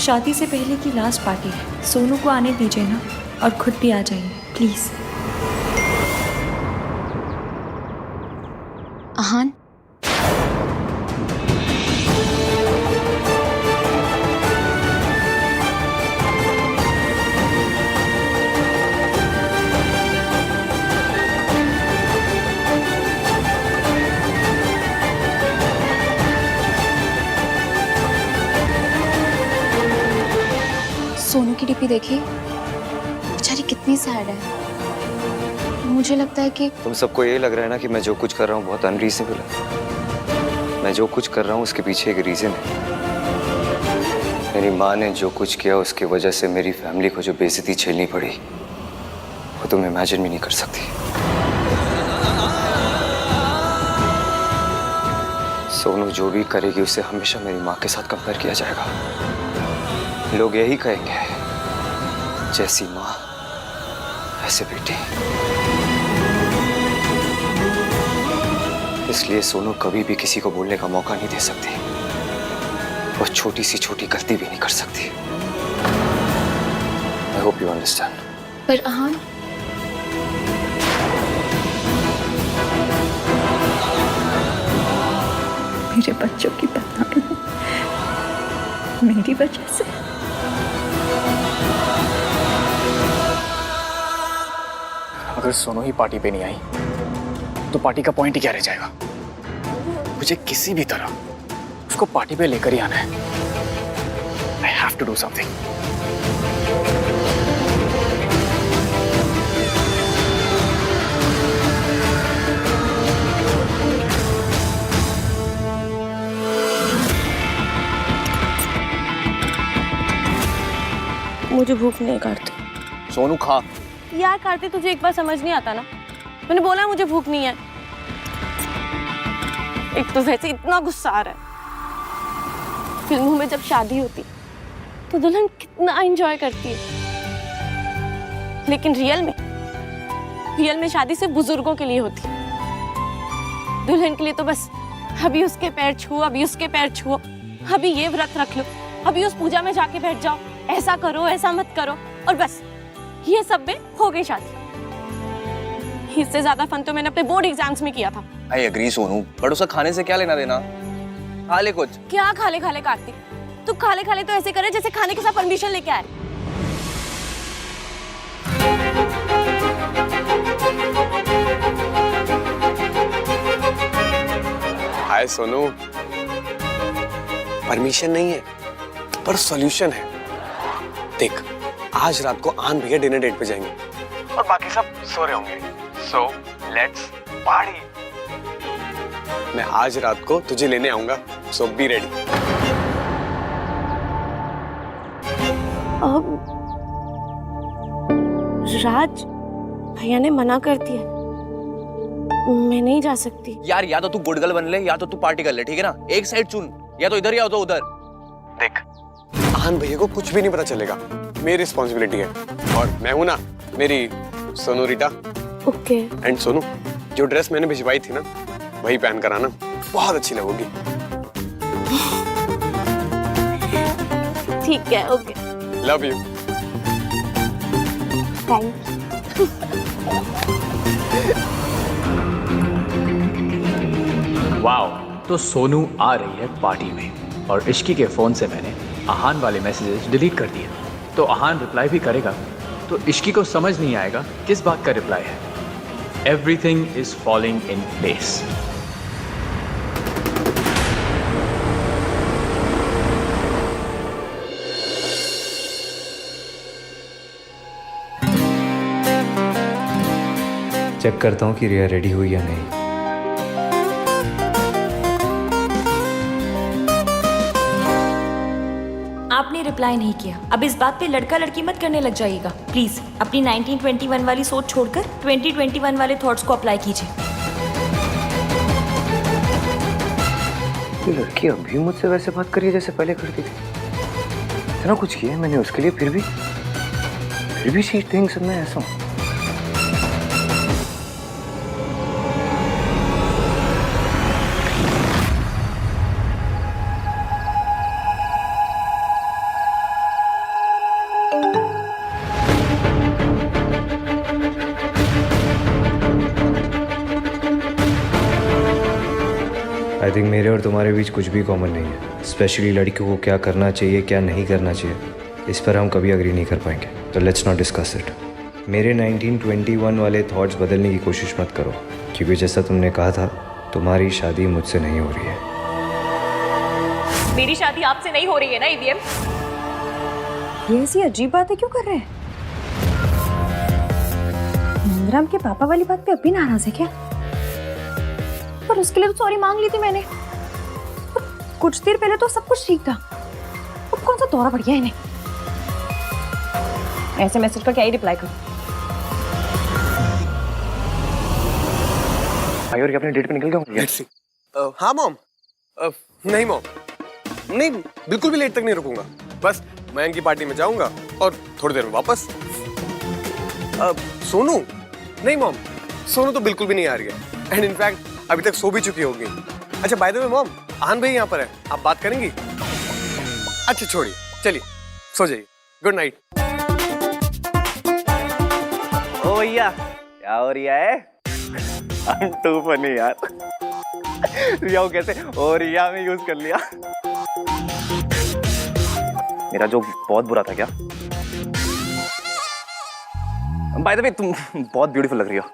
शादी से पहले की लास्ट पार्टी है, सोनू को आने दीजिए ना, और खुद भी आ जाइए प्लीज। अहान, सोनू की डीपी देखी, बेचारी कितनी सैड है। मुझे लगता है कि तुम सबको ये लग रहा है ना कि मैं जो कुछ कर रहा हूँ बहुत अनरीजनेबल है। मैं जो कुछ कर रहा हूँ उसके पीछे एक रीजन है। मेरी माँ ने जो कुछ किया उसकी वजह से मेरी फैमिली को जो बेइज्जती झेलनी पड़ी, वो तुम इमेजिन भी नहीं कर सकती। सोनू जो भी करेगी उसे हमेशा मेरी माँ के साथ कंपेयर किया जाएगा। लोग यही कहेंगे, जैसी माँ वैसे बेटी। इसलिए सोनू कभी भी किसी को बोलने का मौका नहीं दे सकती। वो छोटी सी छोटी गलती भी नहीं कर सकती। I hope you understand. पर अहान, मेरे बच्चों की बदनामी मेरी वजह से। अगर सोनू ही पार्टी पे नहीं आई तो पार्टी का पॉइंट ही क्या रह जाएगा? मुझे किसी भी तरह उसको पार्टी पे लेकर ही आना है। I have to do something. मुझे भूख नहीं है कार्तिक। सोनू खा। यार कार्तिक, तुझे एक बार समझ नहीं आता ना? मैंने बोला मुझे भूख नहीं है। एक तो वैसे इतना गुस्सा आ रहा है। फिल्मों में जब शादी होती तो दुल्हन कितना एंजॉय करती है, लेकिन रियल में शादी सिर्फ बुजुर्गों के लिए होती है। दुल्हन के लिए तो बस अभी उसके पैर छुओ, अभी उसके पैर छुओ, अभी ये व्रत रख लो, अभी उस पूजा में जाके बैठ जाओ, ऐसा करो ऐसा मत करो, और बस ये सब में हो गई शादी। इससे ज्यादा फन तो मैंने अपने बोर्ड एग्जाम्स में किया था। आई एग्री सोनू, बट उसका खाने से क्या लेना देना? खा ले कुछ। क्या खाले खाले कार्तिक? तू खाले खाले तो ऐसे करे जैसे खाने के साथ परमिशन लेके आए। हाय सोनू, परमिशन नहीं है पर सॉल्यूशन है। देख, आज रात को आन भैया डिनर डेट पे जाएंगे और बाकी सब सो रहे होंगे। So let's party. मैं आज रात को तुझे लेने आऊंगा, सो बी रेडी। राज, भैया ने मना कर दिया, मैं नहीं जा सकती। यार या तो तू गुड गर्ल बन ले या तो तू पार्टी कर ले, ठीक है ना? एक साइड चुन, या तो इधर या तो उधर। देख, आहान भैया को कुछ भी नहीं पता चलेगा, मेरी रिस्पॉन्सिबिलिटी है। और मैं हूं ना, मेरी सोनू रीटा। ओके। एंड सोनू, जो ड्रेस मैंने भिजवाई थी ना, वही पहन कर आना, बहुत अच्छी लगोगी। ठीक है, okay. Love you. Thank wow, तो सोनू आ रही है पार्टी में और इश्की के फ़ोन से मैंने आहान वाले मैसेजेस डिलीट कर दिए। तो आहान रिप्लाई भी करेगा तो इश्की को समझ नहीं आएगा किस बात का रिप्लाई है। Everything is falling in place. Check करता हूँ कि रिया रेडी हुई या नहीं। आपने रिप्लाई नहीं किया। अब इस बात पे लड़का लड़की मत करने लग जाइएगा प्लीज। अपनी 1921 वाली सोच छोड़कर 2021 वाले थॉट्स को अप्लाई कीजिए। ये लड़की अभी मुझसे वैसे बात करी जैसे पहले करती थी। इतना कुछ किया है मैंने उसके लिए, फिर भी शी थिंक्स मैं ऐसा हूँ। आई थिंक मेरे और तुम्हारे बीच कुछ भी कॉमन नहीं है। स्पेशली लड़कियों को क्या करना चाहिए क्या नहीं करना चाहिए, इस पर हम कभी अग्री नहीं कर पाएंगे। तो लेट्स नॉट डिस्कस इट। मेरे 1921 वाले थॉट्स बदलने की कोशिश मत करो, क्योंकि जैसा तुमने कहा था, तुम्हारी शादी मुझसे नहीं हो रही है। मेरी शादी आपसे नहीं हो रही है ना ईवीएम? ये ऐसी अजीब बातें क्यों कर रहे हैं? नंदराम के पापा वाली बात पे अभी नाराज है क्या? पर उसके लिए तो सॉरी मांग ली थी मैंने। कुछ देर पहले तो सब कुछ ठीक था, अब कौन सा दौरा पड़ गया इन्हें? ऐसे मैसेज का क्या ही रिप्लाई करूं? भाई और अपने डेट पे निकल गया। हाँ मॉम। नहीं मॉम, नहीं, बिल्कुल भी लेट तक नहीं रुकूंगा। बस मयंक की पार्टी में जाऊंगा और थोड़ी देर में वापस। सोनू? नहीं मॉम, सोनू तो बिल्कुल भी नहीं आ रही है। एंड इनफैक्ट अभी तक सो भी चुकी होगी। अच्छा बाय द वे मॉम, आहान भाई यहाँ पर है, आप बात करेंगी? अच्छा छोड़िए, चलिए सो जाइए। Good night. ओ भैया, क्या हो रिया है? I'm too funny यार। रिया को कैसे ओ रिया में यूज कर लिया। मेरा जोक बहुत बुरा था क्या? बाय द वे तुम बहुत ब्यूटीफुल लग रही हो।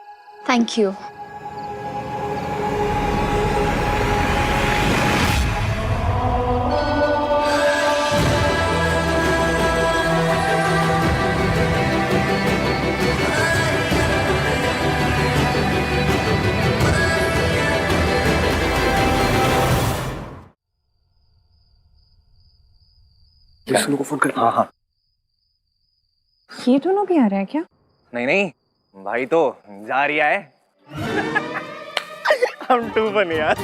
Thank you. सोनू को फोन कर। हाँ हाँ। ये दोनों भी आ रहे हैं क्या? नहीं नहीं, भाई तो जा रिया है। I'm too funny यार।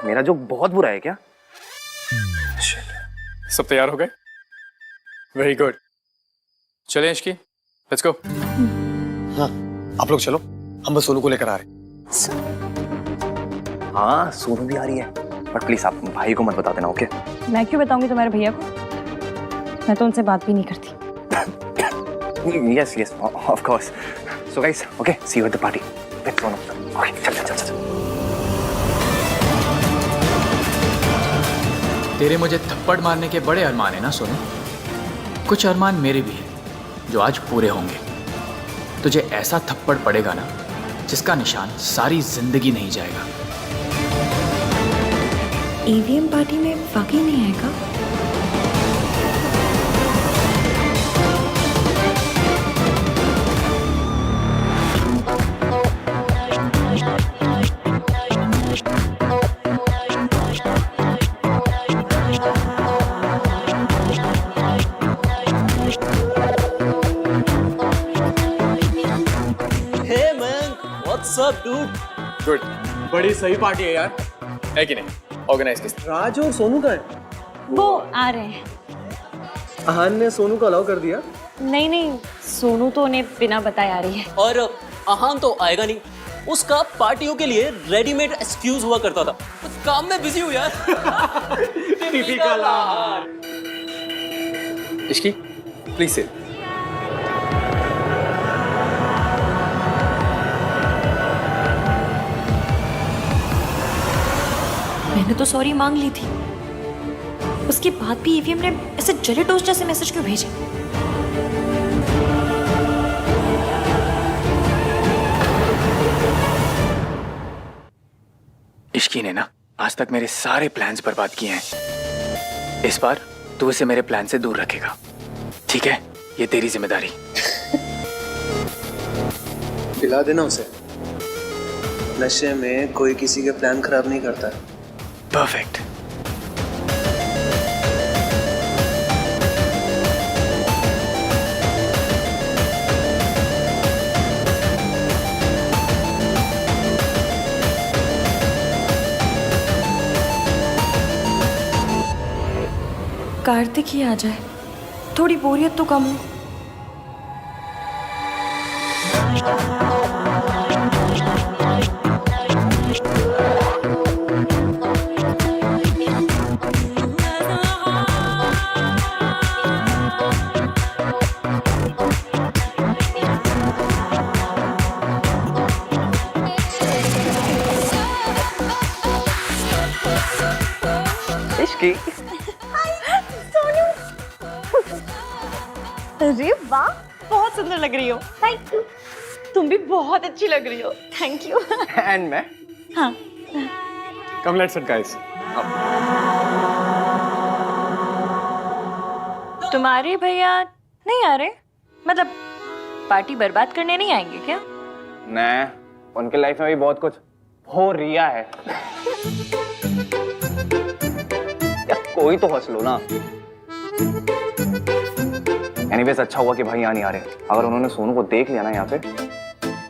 मेरा जोक बहुत बुरा है क्या? सब तैयार हो गए? Very good. चलें इश्की, लेट्स गो। हाँ आप लोग चलो, हम बस सोनू को लेकर आ रहे हैं। हाँ सोनू भी आ रही है, बट प्लीज आप भाई को मत बता देना, ओके? मैं क्यों बताऊंगी तुम्हारे भैया को? मैं तो उनसे बात भी नहीं करती। Yes, yes, of course. So guys, okay, see you at the party. With Sonu. Okay, चल। तेरे मुझे थप्पड़ मारने के बड़े अरमान है ना सोनू? कुछ अरमान मेरे भी हैं जो आज पूरे होंगे। तुझे ऐसा थप्पड़ पड़ेगा ना जिसका निशान सारी जिंदगी नहीं जाएगा। ईवीएम पार्टी में वाकई नहीं आएगा? Up dude? गुड, बड़ी सही पार्टी है यार, है कि नहीं? ऑर्गेनाइज किस राज और सोनू का है? वो आ रहे हैं। आहान ने सोनू को अलाउ कर दिया? नहीं नहीं, सोनू तो उन्हें बिना बताए आ रही है। और आहान तो आएगा नहीं, उसका पार्टियों के लिए रेडीमेड एक्सक्यूज हुआ करता था। काम में बिजी हूँ यार। Typical Aahan. Ishki, please sit. मैंने तो सॉरी मांग ली थी, उसके बाद भी ईवीएम ने ऐसे जले टोस्ट जैसे मैसेज क्यों भेजे? इश्की ने ना आज तक मेरे सारे प्लान्स बर्बाद किए हैं। इस बार तू इसे मेरे प्लान से दूर रखेगा, ठीक है? ये तेरी जिम्मेदारी। पिला देना उसे। नशे में कोई किसी के प्लान खराब नहीं करता है। परफेक्ट। कार्तिक ही आ जाए, थोड़ी बोरियत तो कम हो। इश्की, अरे वाह, बहुत सुंदर लग रही हो। Thank you. तुम भी बहुत अच्छी लग रही हो। Thank you. एंड मैं? हाँ। Come let's it guys. तुम्हारे भैया नहीं आ रहे? मतलब पार्टी बर्बाद करने नहीं आएंगे क्या? नहीं, उनके लाइफ में भी बहुत कुछ हो रिया है। यार कोई तो हंस लो ना। एनीवेज अच्छा हुआ कि भाई यहाँ नहीं आ रहे। अगर उन्होंने सोनू को देख लिया ना यहाँ पे,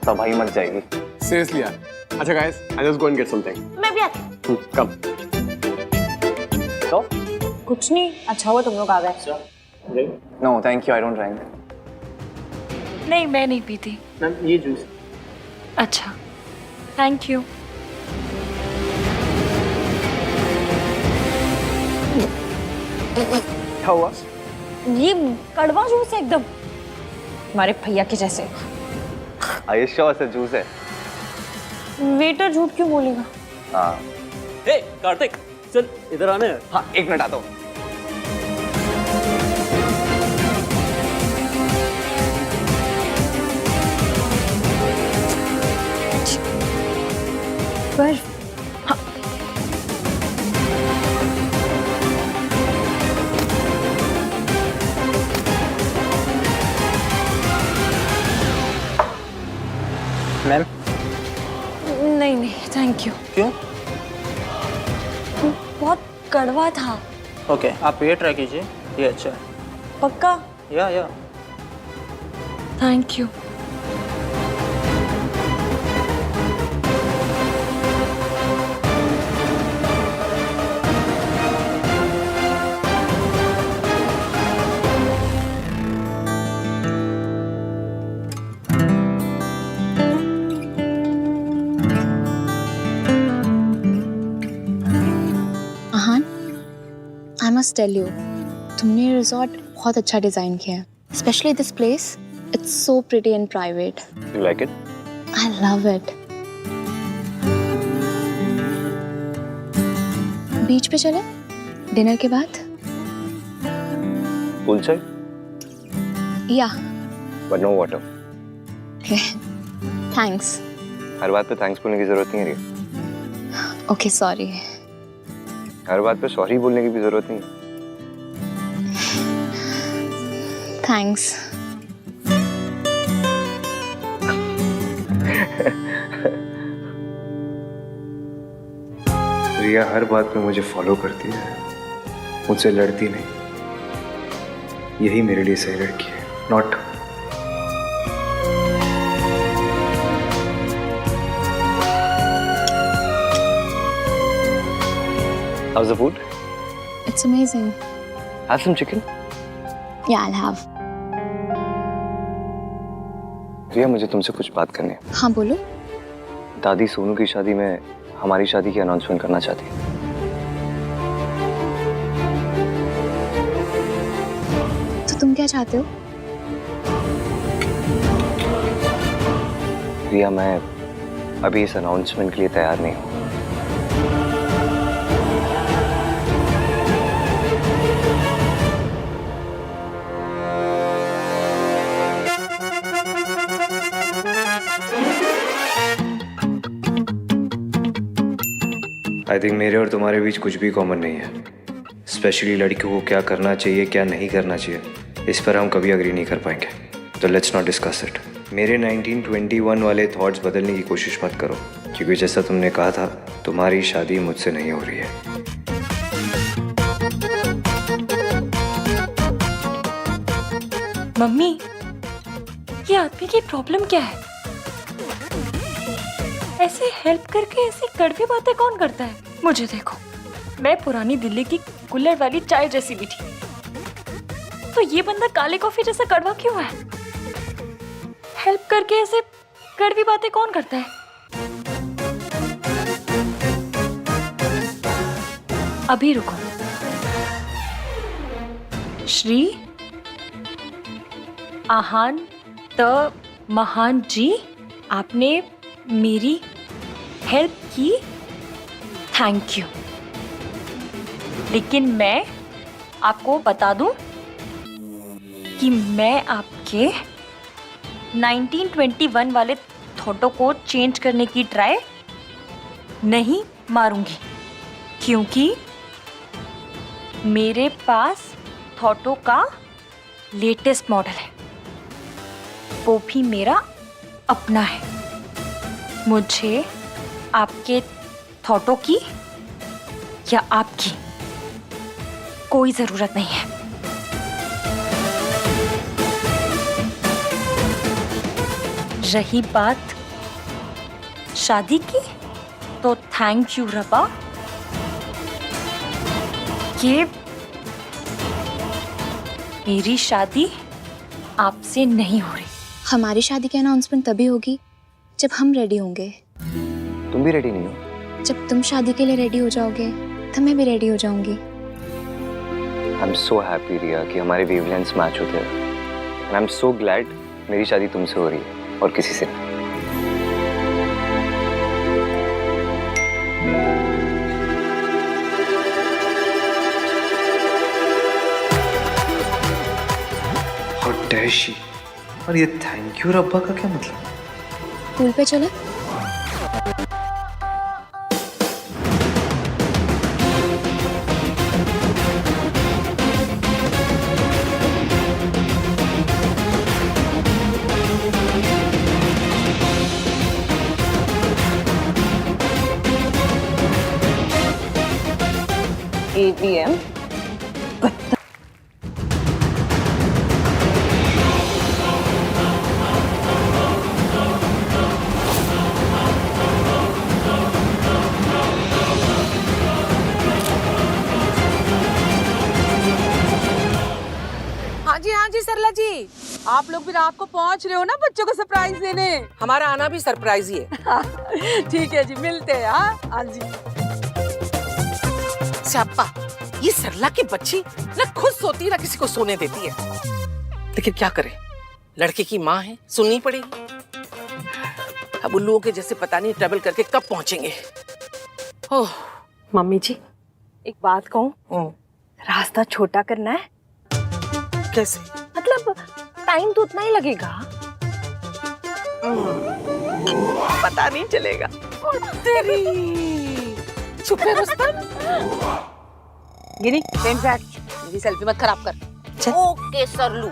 तब भाई मर जाएगी। सीरियसली यार। अच्छा guys, I just go and get something. मैं भी आती हूँ। कम। तो कुछ नहीं, अच्छा हुआ तुम लोग आ गए। No thank you, I don't drink. नहीं, मैं नहीं पीती। मैम ये जूस। अच्छा, थैंक यू। क्या हुआ? ये कड़वा जूस है एकदम, हमारे भैया के जैसे। आयुष श्योर से जूस है। वेटर झूठ क्यों बोलेगा? हाँ। हे कार्तिक, चल इधर आने। हाँ, एक मिनट आता हूँ। पर मैम? नहीं नहीं, थैंक यू। क्यों? बहुत कड़वा था। ओके, आप ये ट्राई कीजिए, ये अच्छा है। पक्का? या thank you. Aahan, I must tell you, तुमने ये रिजॉर्ट बहुत अच्छा डिजाइन किया है, specially this place. It's so pretty and private. You like it? I love it. Beach पे चले डिनर के बाद? Pool side? या But no water. थैंक्स। हर बात पे थैंक्स बोलने की जरूरत नहीं है रिया। Okay sorry. हर बात पे सॉरी बोलने की भी जरूरत नहीं है। थैंक्स। रिया हर बात पे मुझे फॉलो करती है, मुझसे लड़ती नहीं। यही मेरे लिए सही लड़की है, not How's the food? It's amazing. Have some chicken. Yeah, I'll have. रिया, मुझे तुमसे कुछ बात करनी है। हाँ बोलो। दादी सोनू की शादी में हमारी शादी की अनाउंसमेंट करना चाहती है। तो तुम क्या चाहते हो? रिया, मैं अभी इस अनाउंसमेंट के लिए तैयार नहीं हूँ। आई थिंक मेरे और तुम्हारे बीच कुछ भी कॉमन नहीं है। स्पेशली लड़कियों को क्या करना चाहिए, क्या नहीं करना चाहिए, इस पर हम कभी अग्री नहीं कर पाएंगे। तो लेट्स नॉट डिस्कस इट। मेरे 1921 वाले थॉट्स बदलने की कोशिश मत करो, क्योंकि जैसा तुमने कहा था, तुम्हारी शादी मुझसे नहीं हो रही है। मम्मी, ये आदमी की प्रॉब्लम क्या है? ऐसे हेल्प करके ऐसी कड़वी बातें कौन करता है? मुझे देखो, मैं पुरानी दिल्ली की कुल्हड़ वाली चाय जैसी भी थी, तो ये बंदा काले कॉफी जैसा कड़वा क्यों है? हेल्प करके ऐसे कड़वी बातें कौन करता है? अभी रुको। श्री आहान त महान जी, आपने मेरी हेल्प की, थैंक यू। लेकिन मैं आपको बता दूं कि मैं आपके 1921 वाले थॉटों को चेंज करने की ट्राई नहीं मारूंगी, क्योंकि मेरे पास थॉटों का लेटेस्ट मॉडल है, वो भी मेरा अपना है। मुझे आपके थॉटों की या आपकी कोई जरूरत नहीं है। रही बात शादी की, तो थैंक यू रबा, ये मेरी शादी आपसे नहीं हो रही। हमारी शादी की अनाउंसमेंट तभी होगी जब हम रेडी होंगे। तुम भी रेडी नहीं हो? जब तुम शादी के लिए रेडी हो जाओगे, तब मैं भी रेडी हो जाऊंगी। आई एम सो हैप्पी रिया कि हमारे वेवलेंथ्स मैच होते हैं। And I am so glad मेरी शादी तुमसे हो रही है और किसी से नहीं। How dare she? और ये थैंक यू रब्बा का क्या मतलब? पूल पे चले? ATM हाँ जी सरला जी, आप लोग भी रात को पहुंच रहे हो ना बच्चों को सरप्राइज देने? हमारा आना भी सरप्राइज ही है। ठीक है जी, मिलते हैं। हाँ जी। स्याप्पा, ये सरला की बच्ची ना खुद सोती है ना किसी को सोने देती है, लेकिन क्या करे, लड़के की माँ है, सुननी पड़ेगी। अब उल्लुओं के जैसे पता नहीं ट्रेवल करके कब पहुंचेंगे। ओह मम्मी जी, एक बात कहूँ, रास्ता छोटा करना है। कैसे? मतलब टाइम तो उतना ही लगेगा। पता नहीं चलेगा। तेरी चुप है रुस्तम। गिनी, मेरी सेल्फी मत खराब कर। ओके सरलू।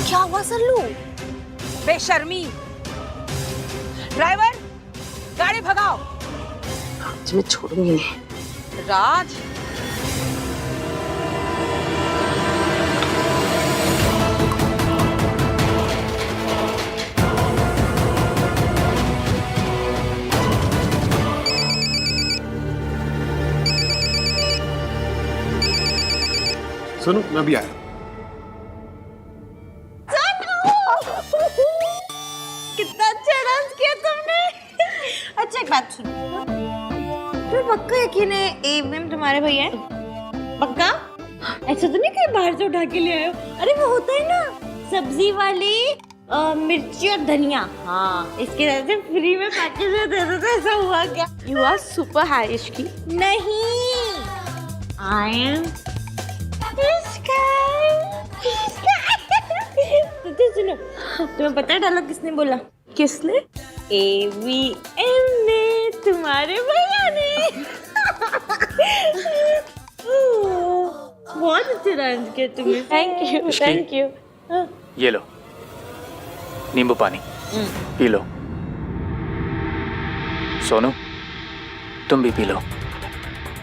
क्या हुआ सरलू? बेशर्मी। ड्राइवर, गाड़ी भगाओ। आज मैं छोड़ूंगी नहीं। राज, सोनू मैं भी आया। कितना अच्छा डांस किया तुमने। अच्छा एक बात सुनो, तुम्हें पक्का यकीन है एवं तुम्हारे भैया है? पक्का? ऐसा तो नहीं कहीं बाहर से उठा के ले आए हो? अरे वो होता है ना सब्जी वाली मिर्ची और धनिया, हाँ इसके वजह से फ्री में पैकेज में दे देते, ऐसा हुआ क्या? यू आर सुपर हाई इश्की। नहीं, आई एम तो सुनो, तुम्हें पता है डायलॉग किसने बोला? किसने? AVM ने, तुम्हारे भैया ने। बहुत अच्छे डांस किया तुमने। Thank you. ये लो नींबू पानी पी लो। सोनू तुम भी P low.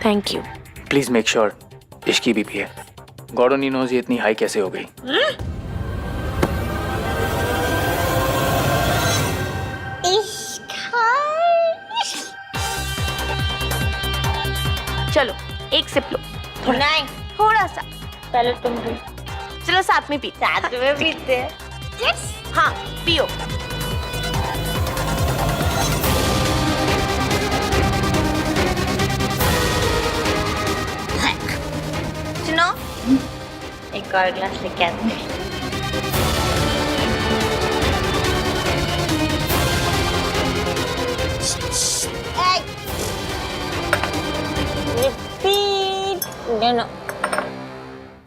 Thank you. Please make sure Ishki भी पिए। गॉड ओनली नोज ये इतनी हाई कैसे हो गई। चलो एक सिप लो। नहीं, थोड़ा सा। पहले तुम भी। चलो साथ में पीते। साथ में पीते हैं। यस हाँ पियो। सुनो, एक और ग्लास लेके आते हैं।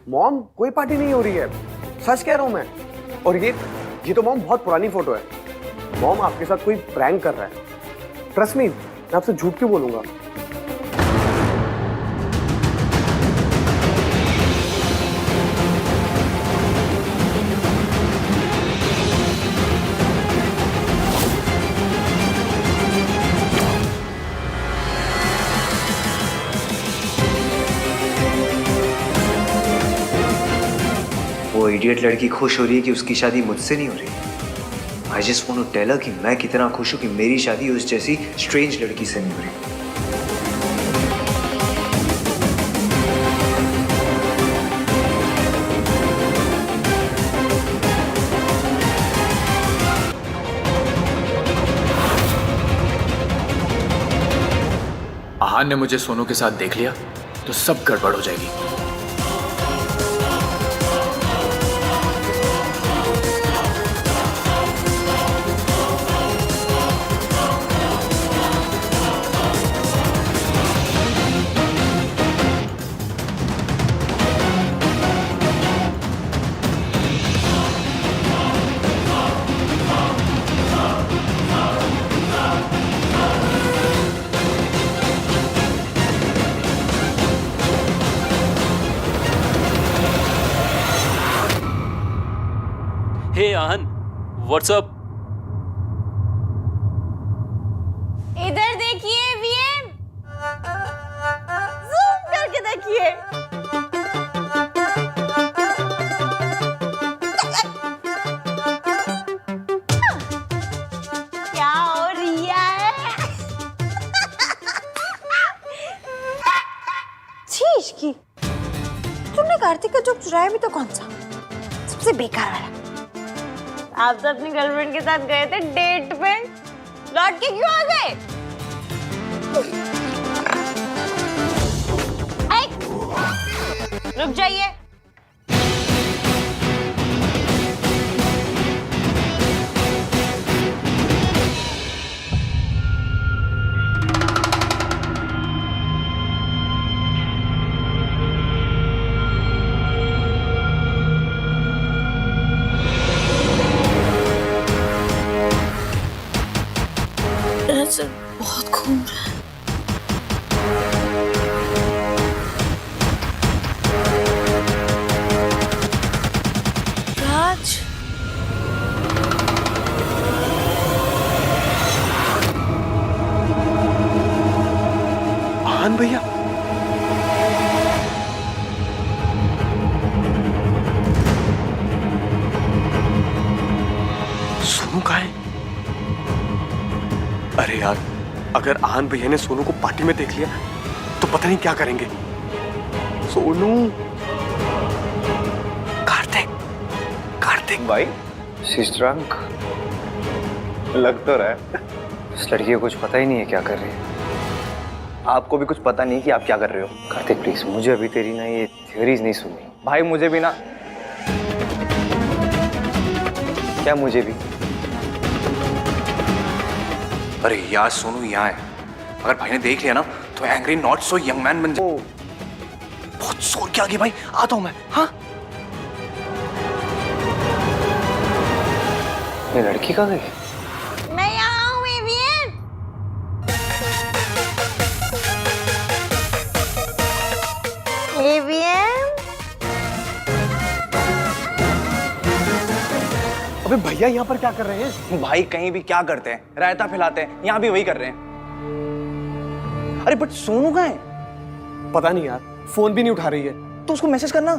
मॉम कोई पार्टी नहीं हो रही है, सच कह रहा हूँ मैं। और ये तो मॉम बहुत पुरानी फोटो है। मॉम आपके साथ कोई प्रैंक कर रहा है। ट्रस्ट मी, मैं आपसे झूठ क्यों बोलूंगा। वो इडियट लड़की खुश हो रही है कि उसकी शादी मुझसे नहीं हो रही। I just want to tell her कि मैं कितना खुश हूं कि मेरी शादी उस जैसी स्ट्रेंज लड़की से नहीं हो रही। आहान ने मुझे सोनू के साथ देख लिया तो सब गड़बड़ हो जाएगी। हे आहन, व्हाट्सअप? इधर देखिए वीएम, जूम करके देखिए। क्या हो रिया है? छी इश्की, तुमने कार्तिक का जोक चुराया भी तो कौन सा? सबसे बेकार वाला। आप तो अपनी गर्लफ्रेंड के साथ गए थे डेट पे, लौट के क्यों आ गए? रुक जाइए। बहुत घूम रहा है। राज आहान भैया, सोनू कहाँ है? अरे यार, अगर आहान भैया ने सोनू को पार्टी में देख लिया तो पता नहीं क्या करेंगे। सोनू कार्तिक भाई शीज ड्रंक। लग तो रहा है। इस लड़की को कुछ पता ही नहीं है क्या कर रही है। आपको भी कुछ पता नहीं कि आप क्या कर रहे हो। कार्तिक प्लीज, मुझे अभी तेरी ना ये थियोरीज नहीं सुननी। भाई मुझे भी ना। क्या मुझे भी? अरे यार सोनू यहाँ है, अगर भाई ने देख लिया ना तो angry not so young man बन जाए। बहुत जोर के आगे भाई, आता हूँ मैं। हाँ ये लड़की कहाँ गई? मैं यहाँ हूँ एवियन। एवियन अबे भैया यहाँ पर क्या कर रहे हैं? भाई कहीं भी क्या करते हैं, रायता फैलाते हैं, यहाँ भी वही कर रहे हैं। अरे बट सोनू कहाँ है? पता नहीं यार, फोन भी नहीं उठा रही है। तो उसको मैसेज करना।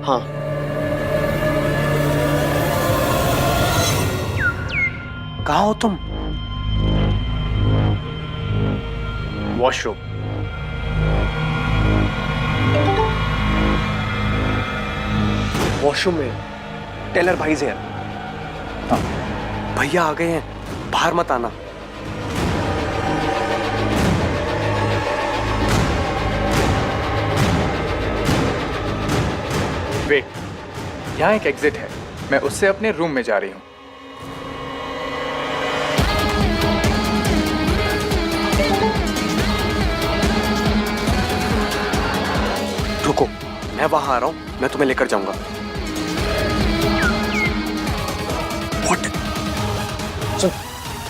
हाँ कहाँ हो तुम? वॉशरूम। वॉशरूम में। टेलर भाई से है। भैया आ गए हैं, बाहर मत आना। वेट, यहाँ एक एग्जिट है, मैं उससे अपने रूम में जा रही हूँ। रुको, मैं वहां आ रहा हूँ, मैं तुम्हें लेकर जाऊंगा। What?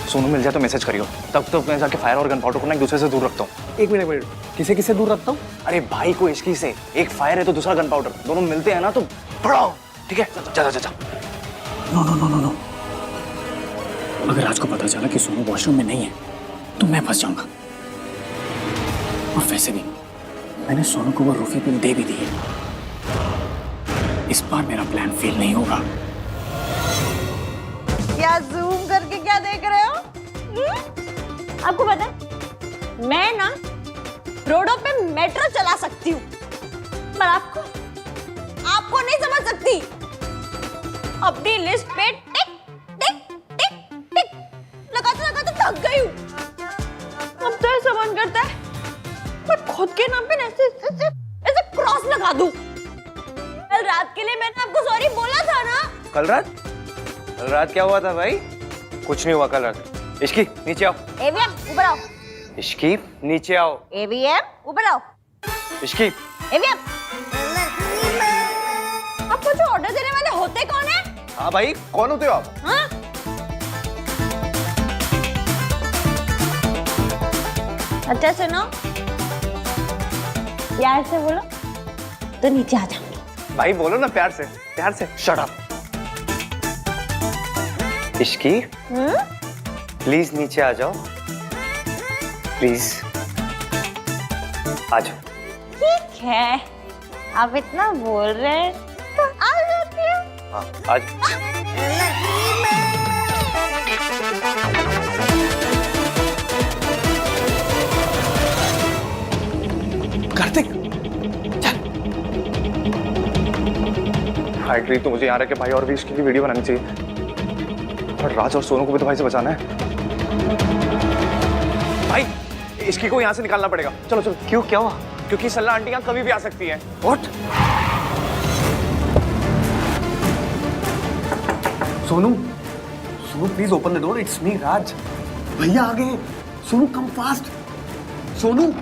सोनू मिल जाए तो मैसेज करियो, तब तो मैं जाके फायर और गन पाउडर को ना एक दूसरे से दूर रखता हूँ। एक मिनट, किसे किसे दूर रखता हूँ? अरे भाई को इश्की से, एक फायर है तो दूसरा गन पाउडर, दोनों मिलते हैं ना तो पड़ाओ। ठीक है, जा जा जा। नो। अगर आज को पता चला कि सोनू वॉशरूम में नहीं है तो मैं फंस जाऊंगा। और वैसे भी मैंने सोनू को वो रूफी पिल दे भी दी है। इस बार मेरा प्लान फेल नहीं होगा। क्या जूम करके क्या देख रहे हो? आपको पता है मैं ना रोडों पे मेट्रो चला सकती हूँ, पर आपको नहीं समझ सकती। अपनी लिस्ट पे टिक टिक टिक टिक लगाते थक गई हूँ। अब तो ऐसा मन करता है मैं खुद के नाम पे ऐसे क्रॉस लगा दूं। कल रात के लिए मैंने आपको सॉरी बोला था ना। कल रात क्या हुआ था भाई? कुछ नहीं हुआ कल रात। इश्की नीचे आओ। एवीएम ऊपर आओ। इश्की नीचे आओ। एवीएम ऊपर आओ। इश्की एवीएम आप मुझे ऑर्डर देने वाले होते कौन है? हाँ भाई, कौन होते हो आप? हाँ? अच्छा सुनो, प्यार से बोलो तो नीचे आ जाऊंगी। भाई बोलो ना प्यार से। Shut up. इश्की प्लीज नीचे आ जाओ, प्लीज आ जाओ। ठीक है, आप इतना बोल रहे हैं तो आ जाती हूँ। हाँ आ जाओ। कार्तिक आई एग्री, तो मुझे यहाँ रह के भाई और भी इसकी वीडियो बनानी चाहिए, पर राज और सोनू को भी तो भाई से बचाना है। भाई इसकी को यहाँ से निकालना पड़ेगा। चलो। क्यों, क्या हुआ? क्योंकि सल्ला आंटी यहाँ कभी भी आ सकती है। What? Sonu please open the door, it's me Raj. भैया आ गए। Sonu come fast. सोनू